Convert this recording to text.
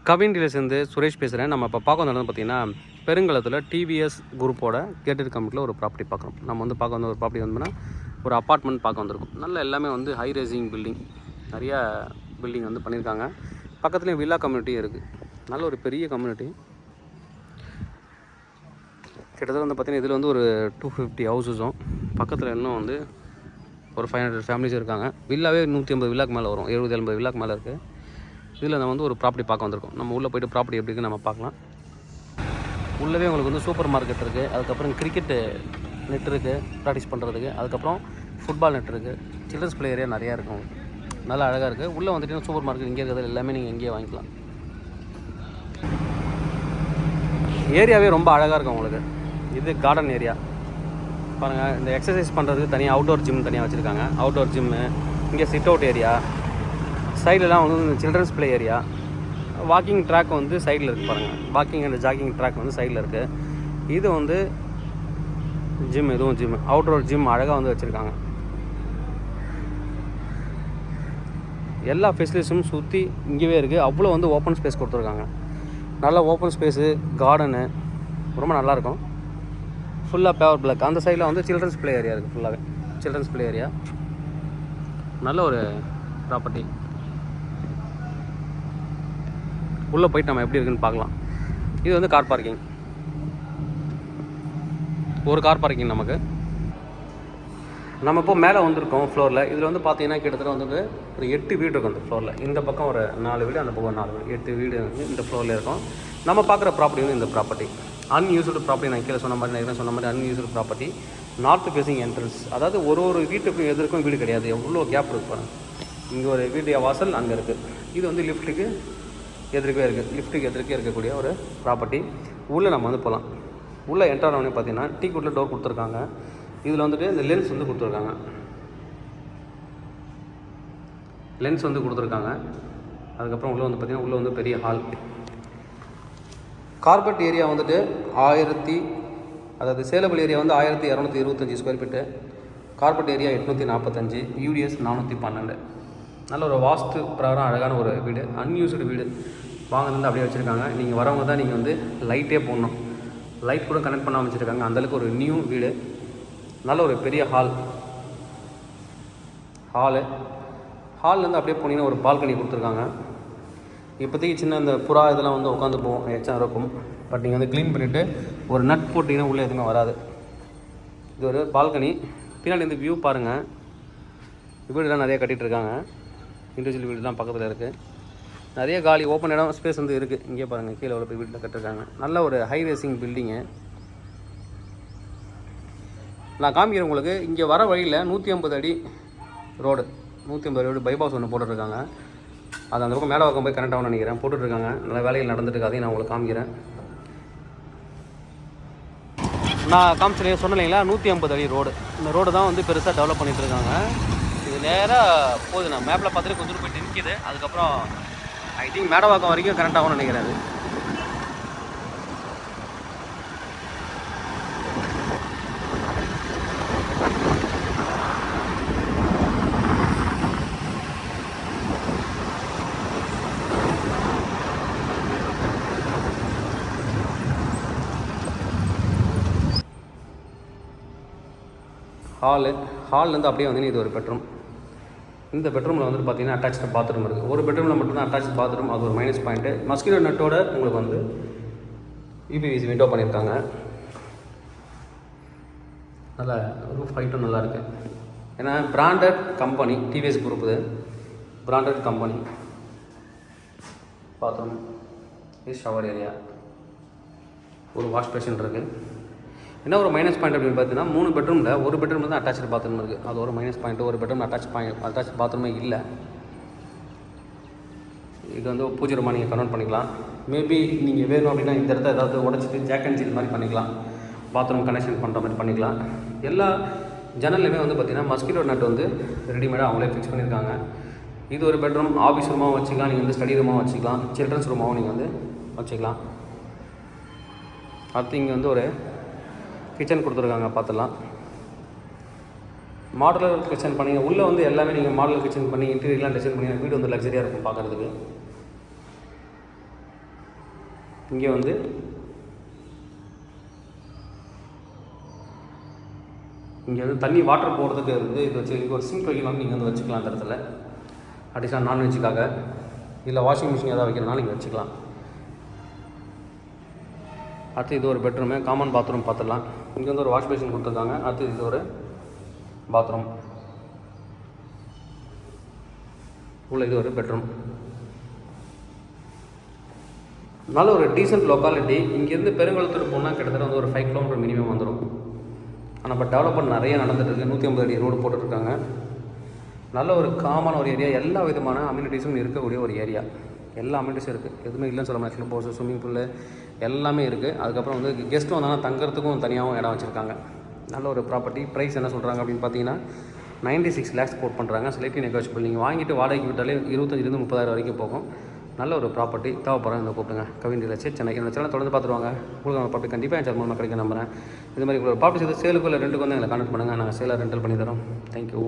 கவின் டீலர்ஸ்லேருந்து சுரேஷ் பேசுகிறேன். நம்ம இப்போ பார்க்க வந்தது பார்த்தீங்கன்னா பெருங்குளத்தில் டிவிஎஸ் குரூப்போட கேட்டட் கம்யூனிட்டியில் ஒரு ப்ராப்பர்ட்டி பார்க்குறோம். நம்ம வந்து பார்க்க வந்த ஒரு ப்ராப்பர்ட்டி வந்தோம்னா ஒரு அப்பார்ட்மெண்ட் பார்க்க வந்திருக்கும். நல்ல எல்லாமே வந்து ஹை ரைசிங் பில்டிங், நிறையா பில்டிங் வந்து பண்ணியிருக்காங்க. பக்கத்துலேயும் வில்லா கம்யூனிட்டியும் இருக்குது. நல்ல ஒரு பெரிய கம்யூனிட்டி. கிட்டத்தட்ட வந்து பார்த்திங்கன்னா இதில் வந்து ஒரு 250 ஹவுஸஸும், பக்கத்தில் இன்னும் வந்து ஒரு 500 ஃபேமிலிஸும் இருக்காங்க. வில்லாவே 150 வில்லாக்கு மேலே வரும், 70-80 வில்லாக்கு மேலே இருக்குது. இதில் நம்ம வந்து ஒரு ப்ராப்பர்ட்டி பார்க்க வந்திருக்கோம். நம்ம உள்ளே போய்ட்டு ப்ராப்பர்ட்டி எப்படி இருக்குன்னு நம்ம பார்க்கலாம். உள்ளவே உங்களுக்கு வந்து சூப்பர் மார்க்கெட் இருக்குது, அதுக்கப்புறம் கிரிக்கெட்டு நெட் இருக்குது ப்ராக்டிஸ் பண்ணுறதுக்கு, அதுக்கப்புறம் ஃபுட்பால் நெட் இருக்குது, சில்ட்ரன்ஸ் ப்ளே ஏரியா நிறையா இருக்கும். நல்லா அழகாக இருக்குது. உள்ளே வந்துட்டு சூப்பர் மார்க்கெட் இங்கே இருக்கிறது எல்லாமே நீங்கள் இங்கேயே வாங்கிக்கலாம். ஏரியாவே ரொம்ப அழகாக இருக்கும் உங்களுக்கு. இது கார்டன் ஏரியா பாருங்கள். இந்த எக்ஸசைஸ் பண்ணுறதுக்கு தனியாக அவுட்டோர் ஜிம் தனியாக வச்சுருக்காங்க. அவுட்டோர் ஜிம்மு, இங்கே சிட் அவுட் ஏரியா, சைடெலாம் வந்து children's play area, walking track வந்து சைடில் இருக்குது பாருங்கள். வாக்கிங் அண்ட் ஜாக்கிங் ட்ராக் வந்து சைடில் இருக்குது. இது வந்து ஜிம், இதுவும் ஜிம், அவுட்டோர் ஜிம் அழகாக வந்து வச்சுருக்காங்க. எல்லா ஃபெசிலிட்டிஸும் சுற்றி இங்கேவே இருக்குது. அவ்வளோ வந்து ஓப்பன் ஸ்பேஸ் கொடுத்துருக்காங்க. நல்லா ஓப்பன் ஸ்பேஸு, கார்டனு ரொம்ப நல்லாயிருக்கும். ஃபுல்லாக பேவர் பிளாக். அந்த சைடில் வந்து சில்ட்ரன்ஸ் ப்ளே ஏரியா இருக்குது. ஃபுல்லாகவே சில்ட்ரன்ஸ் ப்ளே ஏரியா. நல்ல ஒரு ப்ராப்பர்ட்டி. உள்ளே போய்ட்டு நம்ம எப்படி இருக்குன்னு பார்க்கலாம். இது வந்து கார் பார்க்கிங், ஒரு கார் பார்க்கிங் நமக்கு. நம்ம இப்போ மேலே வந்திருக்கோம் ஃப்ளோரில். இதில் வந்து பார்த்தீங்கன்னா கிட்டத்தட்ட வந்து ஒரு 8 வீடு இருக்கும் அந்த ஃப்ளோரில். இந்த பக்கம் ஒரு 4 வீடு, அந்த பக்கம் 4 வீடு, 8 வீடு வந்து இந்த ஃப்ளோரில் இருக்கும். நம்ம பார்க்குற ப்ராப்பர்ட்டி வந்து இந்த ப்ராப்பர்ட்டி அன்யூஸ்டு ப்ராப்பர்ட்டி. நான் கீழே சொன்ன மாதிரி, நான் சொன்ன மாதிரி unused property. North facing entrance, அதாவது ஒரு வீட்டுக்கும் எதிர்க்கும் வீடு கிடையாது. எவ்வளோ கேப் இருக்குது பாருங்க. இங்கே ஒரு வீடு வாசல் அங்கே இருக்குது. இது வந்து லிஃப்ட்டுக்கு எதிர்க்கவே இருக்குது. லிஃப்ட்டுக்கு எதிர்க்கே இருக்கக்கூடிய ஒரு ப்ராப்பர்ட்டி. உள்ளே நம்ம வந்து போகலாம். உள்ளே என்டர் ஆனோடனே பார்த்தீங்கன்னா டீ குட்டில் டோர் கொடுத்துருக்காங்க. இதில் வந்துட்டு இந்த லென்ஸ் வந்து கொடுத்துருக்காங்க. லென்ஸ் வந்து கொடுத்துருக்காங்க. அதுக்கப்புறம் உள்ளே வந்து பார்த்திங்கன்னா உள்ளே வந்து பெரிய ஹால். கார்பெட் ஏரியா வந்துட்டு அதாவது சேலபிள் ஏரியா வந்து 1225 square feet. Carpet area 845, UDS 412. நல்ல ஒரு வாஸ்து பிரகாரம் அழகான ஒரு வீடு, அன்யூஸ்டு வீடு. வாங்கினது அப்படியே வச்சுருக்காங்க. நீங்கள் வரவங்க தான் நீங்கள் வந்து லைட்டே போடணும். லைட் கூட கனெக்ட் பண்ணாமல் வச்சுருக்காங்க. அந்தளவுக்கு ஒரு நியூ வீடு. நல்ல ஒரு பெரிய ஹால்லேருந்து அப்படியே போனீங்கன்னா ஒரு பால்கனி கொடுத்துருக்காங்க. இப்போதைக்கு சின்ன இந்த புறா இதெல்லாம் வந்து உட்காந்து போவோம், எச்சம் இருக்கும். பட் நீங்கள் வந்து க்ளீன் பண்ணிவிட்டு ஒரு நட் போட்டிங்கன்னா உள்ளே எதுவுமே வராது. இது ஒரு பால்கனி. பின்னாடி இந்த வியூ பாருங்கள். வீடுலாம் நிறைய கட்டிகிட்டு இருக்காங்க. இண்டிவிஜுவல் வீடுலாம் பக்கத்தில் இருக்குது. நிறைய காலி ஓப்பன் இடம் ஸ்பேஸ் வந்து இருக்குது. இங்கே பாருங்கள், கீழே உள்ள போய் வீட்டில் கட்டிருக்காங்க. நல்ல ஒரு ஹை ரேசிங் பில்டிங்கு. நான் காமிக்கிறேன் உங்களுக்கு. இங்கே வர வழியில் 150 அடி ரோடு, 150 அடி பைபாஸ் ஒன்று போட்டுட்ருக்காங்க. அது அந்த பக்கம் மேலே பக்கம் போய் கனெக்ட் ஆகும்னு நினைக்கிறேன். போட்டுட்ருக்காங்க. நல்ல வேலைகள் நடந்துட்டு அதையும் நான் உங்களுக்கு காமிக்கிறேன். நான் காமிச்சிலேயே சொன்னேன் இல்லைங்களா, 150 அடி ரோடு. இந்த ரோடு தான் வந்து பெருசாக டெவலப் பண்ணிகிட்டு இருக்காங்க. இது நேராக போகுது. நான் மேப்பில் பார்த்துட்டு கொஞ்சம் போய்ட்டு நிற்கிது. அதுக்கப்புறம் ஐ திங்க் மேடவாக்கம் வரைக்கும் கரெக்ட் ஆகும்னு நினைக்கிறேன். அது ஹால்லேருந்து அப்படியே வந்து இது ஒரு பெட்ரூம். இந்த பெட்ரூமில் வந்துட்டு பார்த்தீங்கன்னா அட்டாச்சு பாத்ரூம் இருக்குது. ஒரு பெட்ரூமில் மட்டும்தான் அட்டாச் பாத்ரூம். அது ஒரு மைனஸ் பாயிண்ட்டு. மஸ்கிட்டோ நெட்டோட உங்களுக்கு வந்து யூபிவிசி விண்டோ பண்ணியிருக்காங்க. நல்லா ரூஃப் ஹைட்டும் நல்லாயிருக்கு. ஏன்னா பிராண்டட் கம்பெனி, டிவிஎஸ் குரூப். இது பிராண்டட் கம்பெனி. பாத்ரூம், இது ஷவர் ஏரியா, ஒரு வாஷ் பேஷன் இருக்குது. என்ன ஒரு மைனஸ் பாயிண்ட் அப்படின்னு பார்த்தீங்கன்னா 3 பெட்ரூமில் ஒரு பெட்ரூமில் தான் அட்டாச்சு பாத்ரூம் இருக்குது. அது ஒரு மைனஸ் பாயிண்ட்டு. ஒரு பெட்ரூம் அட்டாச் பாத்ரூமே இல்லை. இது வந்து பூஜை ரூமாக நீங்கள் கன்வெர்ட் பண்ணிக்கலாம். மேபி நீங்கள் வேணும் அப்படின்னா இந்த இடத்த ஏதாவது உடச்சிட்டு ஜாக் அண்ட் ஜில் மாதிரி பண்ணிக்கலாம். பாத்ரூம் கனெக்ஷன் பண்ணுற மாதிரி பண்ணிக்கலாம். எல்லா ஜன்னல்லையுமே வந்து பார்த்திங்கன்னா மஸ்கிட்டோ நட் வந்து ரெடிமேடாக அவங்களே ஃபிக்ஸ் பண்ணியிருக்காங்க. இது ஒரு பெட்ரூம். ஆஃபீஸ் ரூமாகவும் வச்சுக்கலாம், நீங்கள் வந்து ஸ்டடி ரூமாகவும் வச்சுக்கலாம், சில்ட்ரன்ஸ் ரூமாகவும் நீங்கள் வந்து வச்சுக்கலாம். அடுத்து இங்கே வந்து ஒரு கிச்சன் கொடுத்துருக்காங்க. பார்த்துலாம் மாடலர் கிச்சன் பண்ணிங்க. உள்ளே வந்து எல்லாமே நீங்கள் மாடலர் கிச்சன் பண்ணி இன்டீரியர்லாம் டிசைன் பண்ணி வீடு வந்து லக்ஸரியாக இருக்கும் பார்க்குறதுக்கு. இங்கே வந்து தண்ணி வாட்டர் போகிறதுக்கு இருக்குது. இது வச்சு இங்கே ஒரு சிங்க் வைக்கணும், நீங்கள் வந்து வச்சுக்கலாம் அந்த இடத்துல. அடிஷனல் நான்வெஜ்ஜுக்காக இல்லை வாஷிங் மிஷின் ஏதாவது வைக்கணும்னா நீங்கள் வச்சுக்கலாம். அடுத்து இது ஒரு பெட்ரூமு, காமன் பாத்ரூம் பார்த்துடலாம். இங்கே வந்து ஒரு வாஷ் பேஷன் கொடுத்துருக்காங்க. அடுத்து இது ஒரு பாத்ரூம், உள்ள இது ஒரு பெட்ரூம். நல்ல ஒரு டீசென்ட் லொக்காலிட்டி. இங்கேருந்து பெருங்குளத்தூர் போனால் கிட்டத்தட்ட வந்து ஒரு 5 கிலோமீட்டர் மினிமம் வந்துடும். ஆனால் இப்போ டெவலப்மெண்ட் நிறைய நடந்துகிட்ருக்கு. 150 அடி ரோடு போட்டுட்ருக்காங்க. நல்ல ஒரு காமான ஒரு ஏரியா, எல்லா விதமான அம்யூனிட்டிஸும் இருக்கக்கூடிய ஒரு ஏரியா. எல்லா அம்யூனிட்டிஸும் இருக்குது, எதுவுமே இல்லைன்னு சொல்ல முடியாது. போர்ஸ், ஸ்விம்மிங் பூல் எல்லாமே இருக்குது. அதுக்கப்புறம் வந்து கெஸ்ட்டும் வந்தாங்கன்னா தங்குறதுக்கும் தனியாகவும் இடம் வச்சுருக்காங்க. நல்ல ஒரு ப்ராப்பர்ட்டி. ப்ரைஸ் என்ன சொல்கிறாங்க அப்படின்னு பார்த்தீங்கன்னா 96 lakhs கோட் பண்ணுறாங்க. Slightly negotiable. நீங்கள் வாங்கிட்டு வாடகைக்கு விட்டாலே 25,000 to 30,000 வரைக்கும் போகும். நல்ல ஒரு ப்ராப்பர்ட்டி. தேவைப்படுறேன் இந்த கூப்பிடுங்க. Kavin real estate, Chennai. என்னோட சேனல் தொடர்ந்து பார்த்துருவாங்க. உங்களுக்கு நம்ம ப்ராப்பர்ட்டி கண்டிப்பாக என் சேனல் மூலமாக கிடைக்க நம்புறேன். இது மாதிரி ஒரு ப்ராப்பர்ட்டி ப்ராப்பர்ட்டி சேலுக்கு இல்லை ரெண்டுக்கு வந்து எங்களை கான்டெக்ட் பண்ணுங்கள். நாங்கள் சேலாக ரெண்டல் பண்ணி தரோம். தேங்க்யூ.